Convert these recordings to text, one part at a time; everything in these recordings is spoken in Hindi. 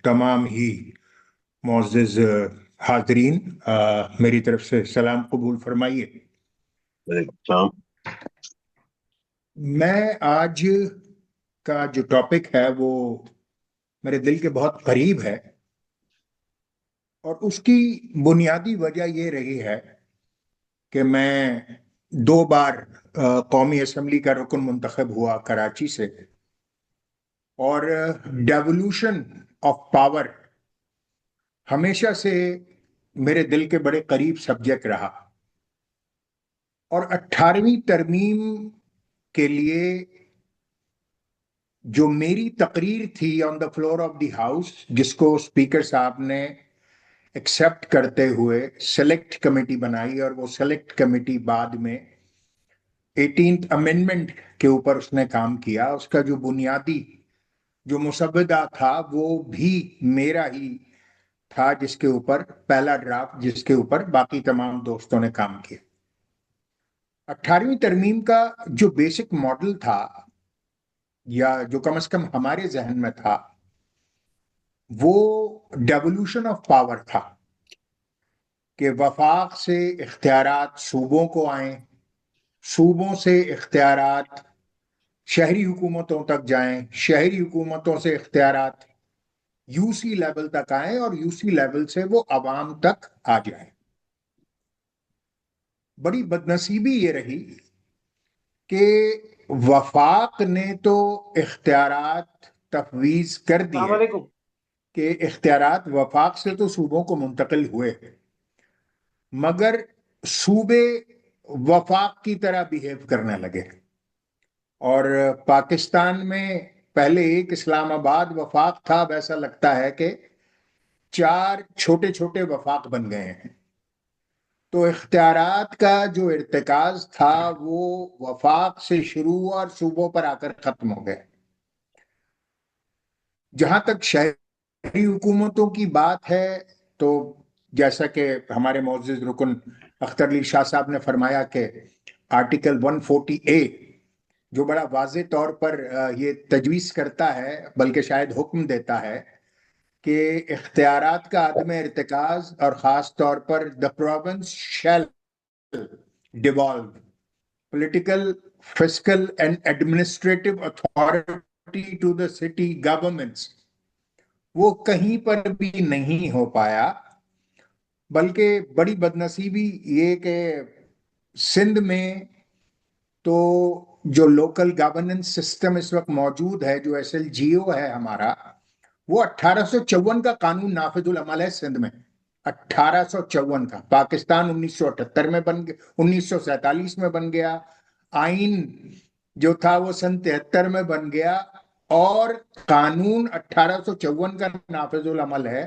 तमाम ही मोअज़्ज़िज़ हाज़रीन, मेरी तरफ से सलाम कबूल फरमाइए। अच्छा। मैं आज का जो टॉपिक है वो मेरे दिल के बहुत करीब है, और उसकी बुनियादी वजह ये रही है कि मैं 2 बार कौमी असम्बली का रुकन मुंतखब हुआ कराची से। और डेवोल्यूशन ऑफ पावर हमेशा से मेरे दिल के बड़े करीब सब्जेक्ट रहा। और 18वीं तरमीम के लिए जो मेरी तकरीर थी on the floor of the house, जिसको स्पीकर साहब ने एक्सेप्ट करते हुए सेलेक्ट कमेटी बनाई, और वो सेलेक्ट कमेटी बाद में 18th अमेंडमेंट के ऊपर उसने काम किया, उसका जो बुनियादी जो मुसव्वदा था वो भी मेरा ही था, जिसके ऊपर पहला ड्राफ्ट, जिसके ऊपर बाकी तमाम दोस्तों ने काम किया। 18वीं तरमीम का जो बेसिक मॉडल था, या जो कम से कम हमारे जहन में था, वो डेवोल्यूशन ऑफ पावर था कि वफाक से इख्तियारात सूबों को आए, सूबों से इख्तियारात शहरी हुकूमतों तक जाएं, शहरी हुकूमतों से इख्तियारात यूसी लेवल तक आए, और यूसी लेवल से वो अवाम तक आ जाए। बड़ी बदनसीबी ये रही कि वफाक ने तो इख्तियारात तफवीज कर दिए, वालेकुम। कि इख्तियारात वफाक से तो सूबों को मुंतकिल हुए, मगर सूबे वफाक की तरह बिहेव करने लगे। और पाकिस्तान में पहले एक इस्लामाबाद वफाक था, वैसा लगता है कि 4 छोटे छोटे वफाक बन गए हैं। तो इख्तियारात का जो इर्तिकाज था वो वफाक से शुरू हुआ और सूबों पर आकर खत्म हो गया। जहां तक शहरी हुकूमतों की बात है, तो जैसा कि हमारे मोअज़्ज़िज़ रुकन अख्तर अली शाह साहब ने फरमाया कि आर्टिकल 140A जो बड़ा वाज़े तौर पर ये तजवीज़ करता है, बल्कि शायद हुक्म देता है, कि इख्तियारात का अदम इर्तिकाज, और ख़ास तौर पर the province shall devolve political, fiscal and administrative authority to the city governments, वो कहीं पर भी नहीं हो पाया। बल्कि बड़ी बदनसीबी ये कि सिंध में तो जो लोकल गवर्नेंस सिस्टम इस वक्त मौजूद है, जो SLGO है हमारा, वो 1854 का कानून नाफिजुल अमल है सिंध में। 1854 का। पाकिस्तान 1978 में बन गया, 1947 में बन गया। आइन जो था वो सन 73 में बन गया। और कानून 1854 का नाफिजुल अमल है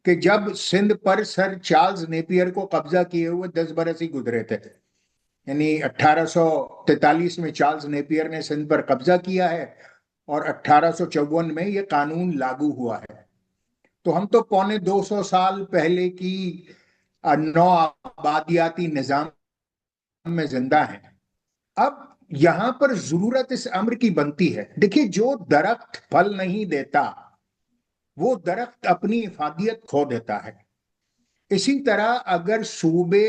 कि जब सिंध पर सर चार्ल्स नेपियर को कब्जा किए हुए 10 बरस ही गुजरे थे, यानी 1843 में चार्ल्स नेपियर ने सिंध पर कब्जा किया है, और 1854 में यह कानून लागू हुआ है। तो हम तो पौने 200 साल पहले की नौ आबादियाती निजाम में जिंदा हैं। अब यहां पर जरूरत इस अम्र की बनती है। देखिए, जो दरख्त फल नहीं देता वो दरख्त अपनी इफादियत खो देता है। इसी तरह अगर सूबे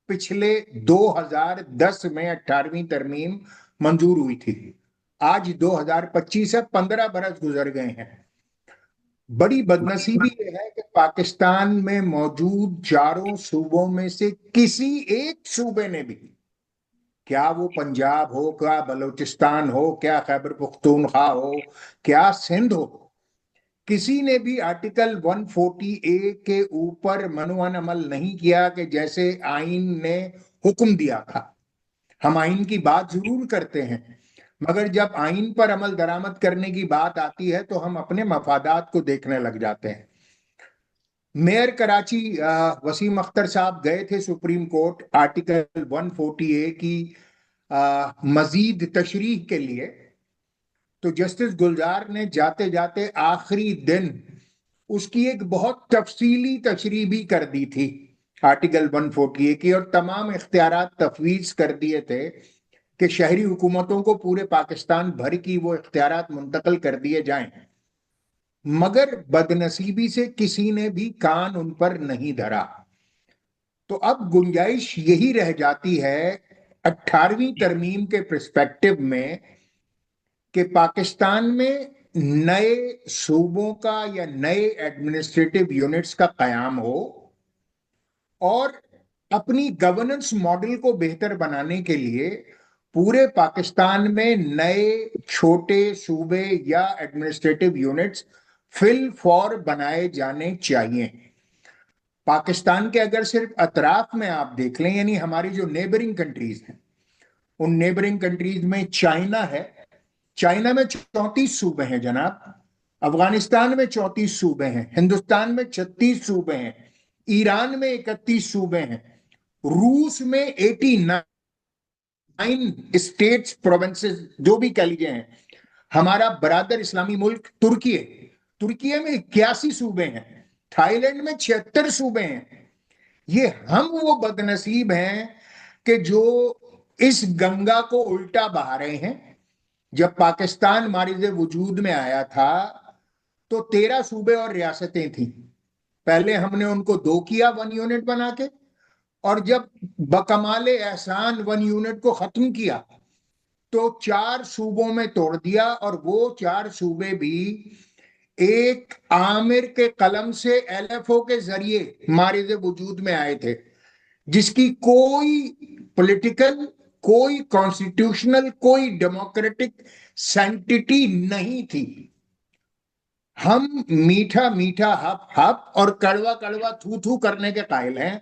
पिछले 2010 में 18वीं तरमीम मंजूर हुई थी, आज 2025 है, 15 बरस गुजर गए हैं। बड़ी बदनसीबी यह है कि पाकिस्तान में मौजूद चारों सूबों में से किसी एक सूबे ने भी, क्या वो पंजाब हो, क्या बलूचिस्तान हो, क्या खैबर पुख्तूनख्वा हो, क्या सिंध हो, किसी ने भी आर्टिकल 140A के ऊपर मनवन अमल नहीं किया, कि जैसे आइन ने हुक्म दिया था। हम आइन की बात जरूर करते हैं, मगर जब आइन पर अमल दरामद करने की बात आती है तो हम अपने मफादात को देखने लग जाते हैं। मेयर कराची वसीम अख्तर साहब गए थे सुप्रीम कोर्ट आर्टिकल 140A की मजीद तशरीह के लिए। तो जस्टिस गुलजार ने जाते जाते आखिरी दिन उसकी एक बहुत तफसीली तशरीह भी कर दी थी आर्टिकल 140A की, और तमाम इख्तियारात तफवीज कर दिए थे कि शहरी हुकूमतों को पूरे पाकिस्तान भर की वो इख्तियारात मुंतकिल कर दिए जाएं। मगर बदनसीबी से किसी ने भी कान उन पर नहीं धरा। तो अब गुंजाइश यही रह जाती है 18वीं तरमीम के पर्सपेक्टिव में कि पाकिस्तान में नए सूबों का या नए एडमिनिस्ट्रेटिव यूनिट्स का कयाम हो और अपनी गवर्नेंस मॉडल को बेहतर बनाने के लिए पूरे पाकिस्तान में नए छोटे सूबे या एडमिनिस्ट्रेटिव यूनिट्स फिल फॉर बनाए जाने चाहिए। पाकिस्तान के अगर सिर्फ अतराफ में आप देख लें, यानी हमारी जो नेबरिंग कंट्रीज हैं, उन नेबरिंग कंट्रीज में चाइना है। चाइना में 34 सूबे हैं जनाब। अफगानिस्तान में 34 सूबे हैं। हिंदुस्तान में 36 सूबे हैं। ईरान में 31 सूबे हैं। रूस में 89 स्टेट्स प्रोविंसेस जो भी कह लीजिए हैं। हमारा बरादर इस्लामी मुल्क तुर्की है, तुर्की में 81 सूबे हैं। थाईलैंड में 76 सूबे हैं। ये हम वो बदनसीब हैं कि जो इस गंगा को उल्टा बहा रहे हैं। जब पाकिस्तान मारिज वजूद में आया था तो 13 सूबे और रियासतें थी। पहले हमने उनको दो किया, वन यूनिट बना के, और जब बकमाले एहसान वन यूनिट को खत्म किया तो 4 सूबों में तोड़ दिया। और वो 4 सूबे भी एक आमिर के कलम से एलएफओ के जरिए मारिज वजूद में आए थे, जिसकी कोई पॉलिटिकल, कोई कॉन्स्टिट्यूशनल, कोई डेमोक्रेटिक सेंटिटी नहीं थी। हम मीठा मीठा हप हप और कड़वा कड़वा थू थू करने के कायल हैं।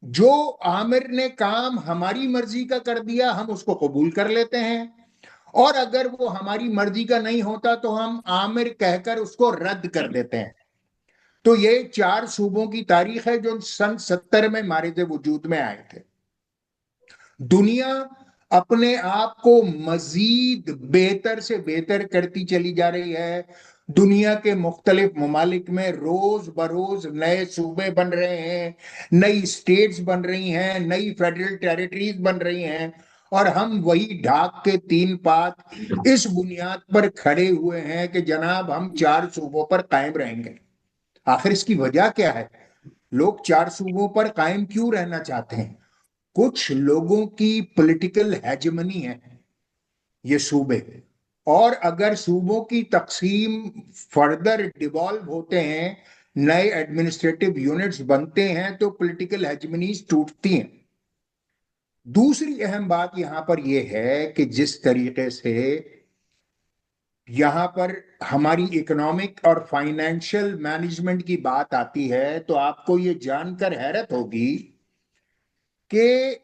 जो आमिर ने काम हमारी मर्जी का कर दिया हम उसको कबूल कर लेते हैं, और अगर वो हमारी मर्जी का नहीं होता तो हम आमिर कहकर उसको रद्द कर देते हैं। तो ये 4 सूबों की तारीख है जो सन 70 में मारिज वजूद में आए थे। दुनिया अपने आप को मजीद बेहतर से बेहतर करती चली जा रही है। दुनिया के मुख्तलिफ ममालिक में रोज बरोज नए सूबे बन रहे हैं, नई स्टेट्स बन रही हैं, नई फेडरल टेरिटरीज बन रही हैं, और हम वही ढाक के 3 पात इस बुनियाद पर खड़े हुए हैं कि जनाब हम 4 सूबों पर कायम रहेंगे। आखिर इसकी वजह क्या है? लोग 4 सूबों पर कायम क्यों रहना चाहते हैं? कुछ लोगों की पॉलिटिकल हेजमनी है ये सूबे, और अगर सूबों की तकसीम फर्दर डिवॉल्व होते हैं, नए एडमिनिस्ट्रेटिव यूनिट्स बनते हैं, तो पॉलिटिकल हेजमनीज टूटती हैं। दूसरी अहम बात यहां पर यह है कि जिस तरीके से यहां पर हमारी इकोनॉमिक और फाइनेंशियल मैनेजमेंट की बात आती है, तो आपको ये जानकर हैरत होगी कि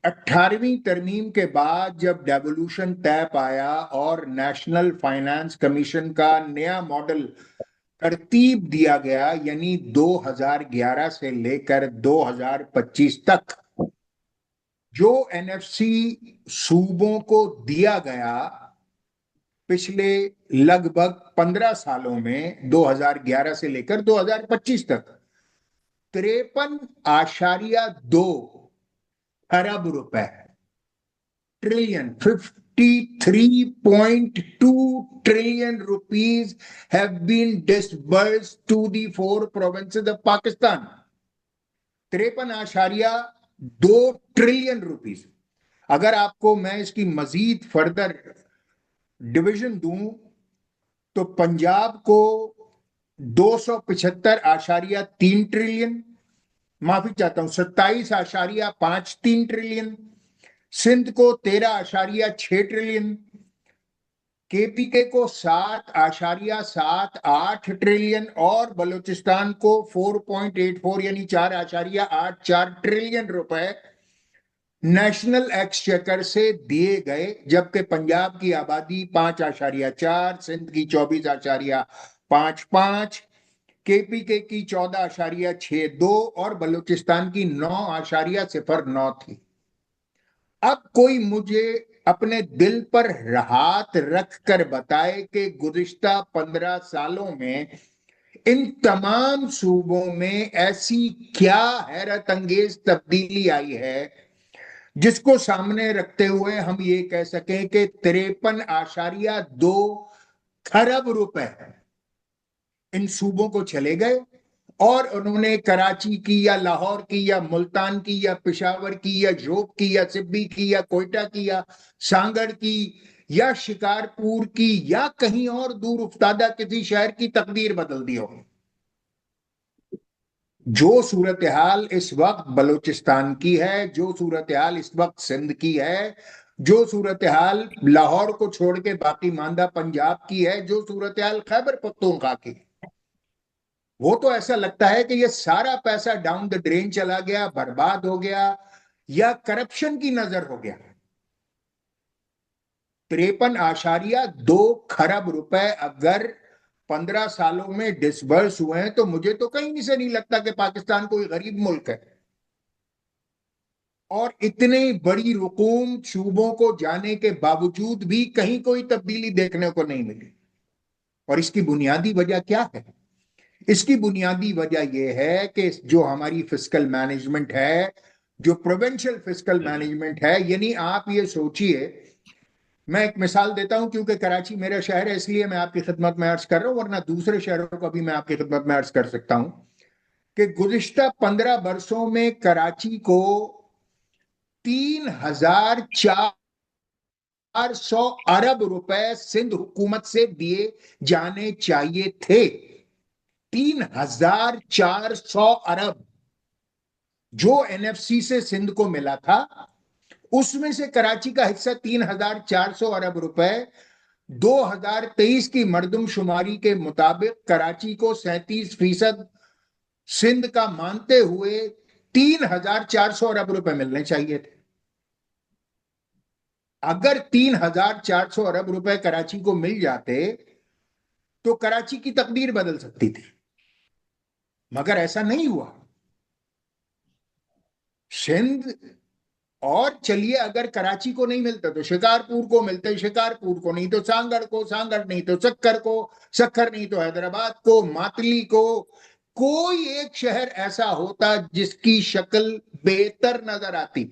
18वीं तरमीम के बाद जब डेवोल्यूशन तय पाया और नेशनल फाइनेंस कमीशन का नया मॉडल तरतीब दिया गया, यानी 2011 से लेकर 2025 तक जो एनएफसी सूबों को दिया गया पिछले लगभग 15 सालों में, 2011 से लेकर 2025 तक 53.2 अरब रुपए, trillion, 53.2 trillion rupees have been disbursed to the 4 provinces of Pakistan। 53.2 trillion rupees. अगर आपको मैं इसकी मजीद फर्दर डिवीजन दूं तो पंजाब को 275.3 ट्रिलियन, माफी चाहता हूं, 27.53 ट्रिलियन। सिंध को 13.6 ट्रिलियन। केपीके को 7.78 ट्रिलियन और बलूचिस्तान को 4.84 यानी 4.84 ट्रिलियन रुपए नेशनल एक्सचेकर से दिए गए, जबकि पंजाब की आबादी 5.4, सिंध की 24.55, केपीके की 14.62 और बलूचिस्तान की 9.09 थी। अब कोई मुझे अपने दिल पर हाथ रख कर बताए कि गुज़िश्ता 15 सालों में इन तमाम सूबों में ऐसी क्या हैरत अंगेज तब्दीली आई है जिसको सामने रखते हुए हम ये कह सकें कि 53.2 खरब रुपए इन सूबों को चले गए और उन्होंने कराची की या लाहौर की या मुल्तान की या पेशावर की या जोब की या सिब्बी की या कोयटा की या सांगड़ की या शिकारपुर की या कहीं और दूर उफ्तादा किसी शहर की तकदीर बदल दी हो। जो सूरत हाल इस वक्त बलूचिस्तान की है, जो सूरत हाल इस वक्त सिंध की है, जो सूरत हाल लाहौर को छोड़ के बाकी मांदा पंजाब की है, जो सूरत हाल खैबर पख्तूनख्वा की, वो तो ऐसा लगता है कि ये सारा पैसा डाउन द ड्रेन चला गया, बर्बाद हो गया या करप्शन की नजर हो गया। 53.2 खरब रुपए अगर 15 सालों में डिसबर्स हुए हैं तो मुझे तो कहीं से नहीं लगता कि पाकिस्तान कोई गरीब मुल्क है। और इतनी बड़ी रकूम सूबों को जाने के बावजूद भी कहीं कोई तब्दीली देखने को नहीं मिली। और इसकी बुनियादी वजह क्या है? इसकी बुनियादी वजह यह है कि जो हमारी फिस्कल मैनेजमेंट है, जो प्रोविंशियल फिस्कल मैनेजमेंट है, यानी आप ये सोचिए, मैं एक मिसाल देता हूं क्योंकि कराची मेरा शहर है इसलिए मैं आपकी खिदमत में अर्ज कर रहा हूं, वरना दूसरे शहरों को भी मैं आपकी खिदमत में अर्ज कर सकता हूं कि गुज़िश्ता 15 वर्षों में कराची को 3,400 रुपए सिंध हुकूमत से दिए जाने चाहिए थे। 3,400 जो एनएफसी से सिंध को मिला था, उसमें से कराची का हिस्सा 3,400 रुपए 2023 की मर्दमशुमारी के मुताबिक कराची को 37% सिंध का मानते हुए 3,400 रुपए मिलने चाहिए थे। अगर 3,400 रुपए कराची को मिल जाते तो कराची की तकदीर बदल सकती थी, मगर ऐसा नहीं हुआ। सिंध, और चलिए अगर कराची को नहीं मिलता तो शिकारपुर को मिलते, शिकारपुर को नहीं तो सांगड़ को, सांगड़ नहीं तो सक्कर को, सक्कर नहीं तो हैदराबाद को, मातली को, कोई एक शहर ऐसा होता जिसकी शक्ल बेहतर नजर आती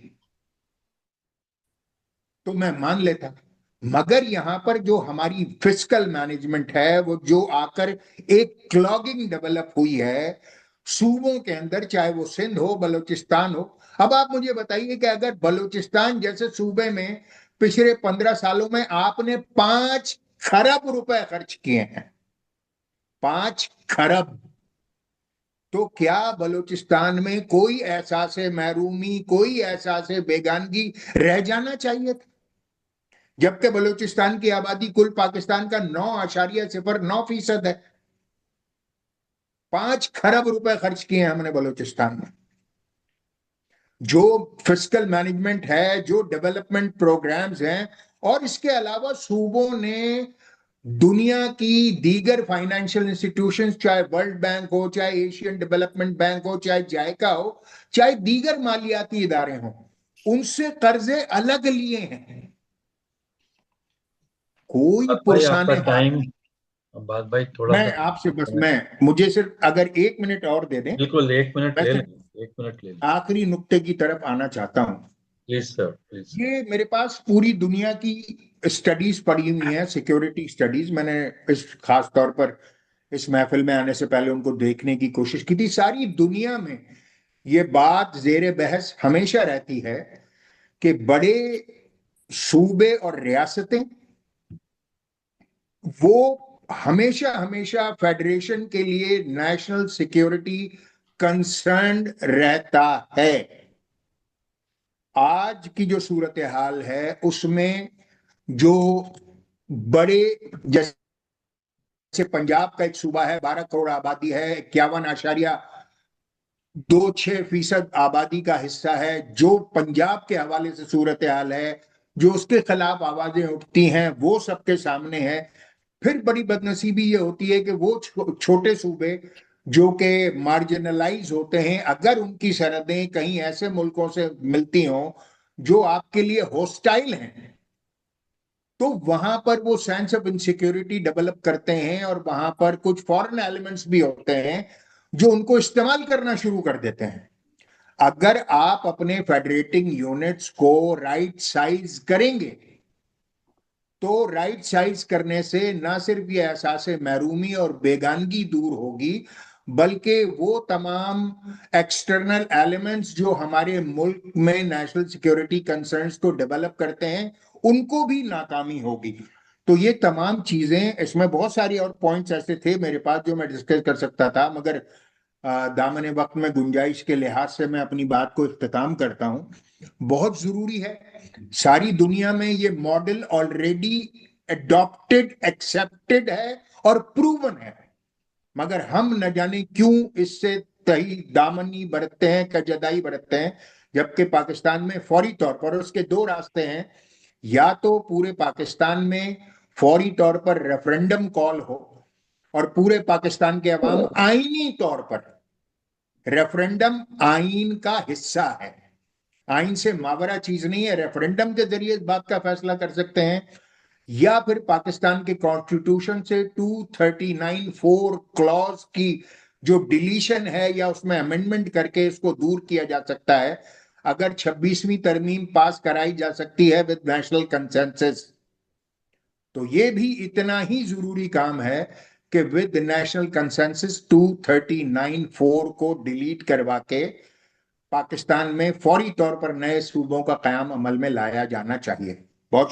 तो मैं मान लेता। मगर यहां पर जो हमारी फिस्कल मैनेजमेंट है, वो जो आकर एक क्लॉगिंग डेवलप हुई है सूबों के अंदर, चाहे वो सिंध हो, बलूचिस्तान हो। अब आप मुझे बताइए कि अगर बलूचिस्तान जैसे सूबे में पिछले 15 सालों में आपने 5 खरब रुपए खर्च किए हैं, 5 खरब, तो क्या बलूचिस्तान में कोई एहसास महरूमी, कोई एहसास बेगानगी रह जाना चाहिए था? जबकि बलूचिस्तान की आबादी कुल पाकिस्तान का 9.09% है। 5 खरब रुपए खर्च किए हैं हमने बलूचिस्तान में। जो फिस्कल मैनेजमेंट है, जो डेवलपमेंट प्रोग्राम्स हैं, और इसके अलावा सूबों ने दुनिया की दीगर फाइनेंशियल इंस्टीट्यूशंस, चाहे वर्ल्ड बैंक हो, चाहे एशियन डेवलपमेंट बैंक हो, चाहे जायका हो, चाहे दीगर मालियाती इदारे हों, उनसे कर्जे अलग लिए हैं। कोई भाई आपका पुरसाने हाथ। टाइम, बात भाई थोड़ा सा मैं आपसे बस, मैं मुझे सिर्फ अगर 1 मिनट और दे दें, बिल्कुल 1 मिनट मैं ले सिर्फ लें, 1 मिनट ले लें। आखिरी नुक्ते की तरफ आना चाहता हूं। Please sir, please. ये मेरे पास पूरी दुनिया की स्टडीज पड़ी हुई हैं, सिक्योरिटी स्टडीज। मैंने इस खास तौर पर इस महफिल में आने से पहले उनको देखने की कोशिश की थी। सारी दुनिया में ये बात जेर बहस हमेशा रहती है कि बड़े सूबे और रियासतें, वो हमेशा हमेशा फेडरेशन के लिए नेशनल सिक्योरिटी कंसर्न रहता है। आज की जो सूरत हाल है उसमें जो बड़े, जैसे पंजाब का एक सूबा है, 12 करोड़ आबादी है, 51.26% आबादी का हिस्सा है, जो पंजाब के हवाले से सूरत हाल है, जो उसके खिलाफ आवाजें उठती हैं, वो सबके सामने है। फिर बड़ी बदनसीबी ये होती है कि वो छोटे सूबे जो कि मार्जिनलाइज होते हैं, अगर उनकी सरहदें कहीं ऐसे मुल्कों से मिलती हों जो आपके लिए होस्टाइल हैं, तो वहां पर वो सेंस ऑफ इनसिक्योरिटी डेवलप करते हैं, और वहां पर कुछ फॉरेन एलिमेंट्स भी होते हैं जो उनको इस्तेमाल करना शुरू कर देते हैं। अगर आप अपने फेडरेटिंग यूनिट्स को राइट साइज करेंगे तो राइट साइज करने से ना सिर्फ ये एहसास महरूमी और बेगानगी दूर होगी, बल्कि वो तमाम एक्सटर्नल एलिमेंट्स जो हमारे मुल्क में नेशनल सिक्योरिटी कंसर्न्स को डेवलप करते हैं उनको भी नाकामी होगी। तो ये तमाम चीजें, इसमें बहुत सारी और पॉइंट्स ऐसे थे मेरे पास जो मैं डिस्कस कर सकता था, मगर दामन वक्त में गुंजाइश के लिहाज से मैं अपनी बात को इख्तिताम करता हूं। बहुत जरूरी है, सारी दुनिया में ये मॉडल ऑलरेडी एडॉप्टेड, एक्सेप्टेड है और प्रूवन है, मगर हम न जाने क्यों इससे तही दामनी बरतते हैं, कजदाई बरतते हैं। जबकि पाकिस्तान में फौरी तौर पर उसके दो रास्ते हैं, या तो पूरे पाकिस्तान में फौरी तौर पर रेफरेंडम कॉल हो और पूरे पाकिस्तान के अवाम आईनी तौर पर, रेफरेंडम आईन का हिस्सा है, आईन से मावरा चीज नहीं है, रेफरेंडम के जरिए इस बात का फैसला कर सकते हैं, या फिर पाकिस्तान के कॉन्स्टिट्यूशन से 239(4) क्लॉज की जो डिलीशन है या उसमें अमेंडमेंट करके इसको दूर किया जा सकता है। अगर 26वीं तरमीम पास कराई जा सकती है विद नेशनल कंसेंसस, तो ये भी इतना ही जरूरी काम है कि विद नेशनल कंसेंसस 239(4) को डिलीट करवा के पाकिस्तान में फौरी तौर पर नए सूबों का कयाम अमल में लाया जाना चाहिए।